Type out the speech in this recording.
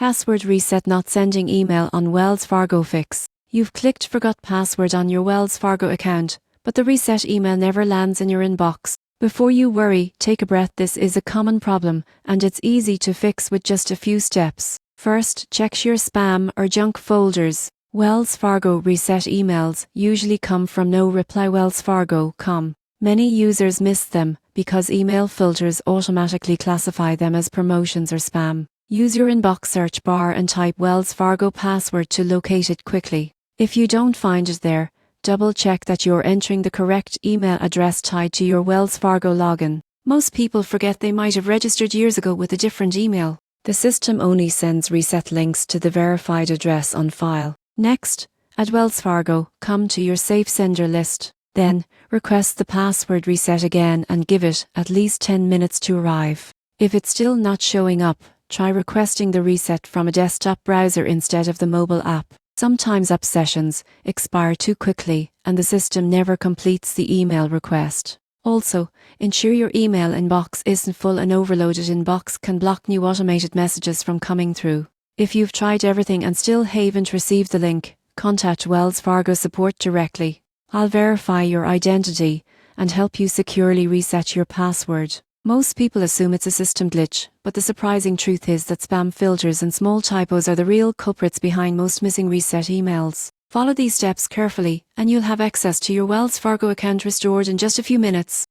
Password reset not sending email on Wells Fargo Fix. You've clicked forgot password on your Wells Fargo account, but the reset email never lands in your inbox. Before you worry, take a breath. This is a common problem, and it's easy to fix with just a few steps. First, check your spam or junk folders. Wells Fargo reset emails usually come from no reply wellsfargo.com. Many users miss them because email filters automatically classify them as promotions or spam. Use your inbox search bar and type Wells Fargo password to locate it quickly. If you don't find it there, double check that you're entering the correct email address tied to your Wells Fargo login. Most people forget they might have registered years ago with a different email. The system only sends reset links to the verified address on file. Next, at Wells Fargo, come to your safe sender list. Then, request the password reset again and give it at least 10 minutes to arrive. If it's still not showing up, try requesting the reset from a desktop browser instead of the mobile app. Sometimes app sessions expire too quickly and the system never completes the email request. Also, ensure your email inbox isn't full. An overloaded inbox can block new automated messages from coming through. If you've tried everything and still haven't received the link, contact Wells Fargo support directly. I'll verify your identity and help you securely reset your password. Most people assume it's a system glitch, but the surprising truth is that spam filters and small typos are the real culprits behind most missing reset emails. Follow these steps carefully, and you'll have access to your Wells Fargo account restored in just a few minutes.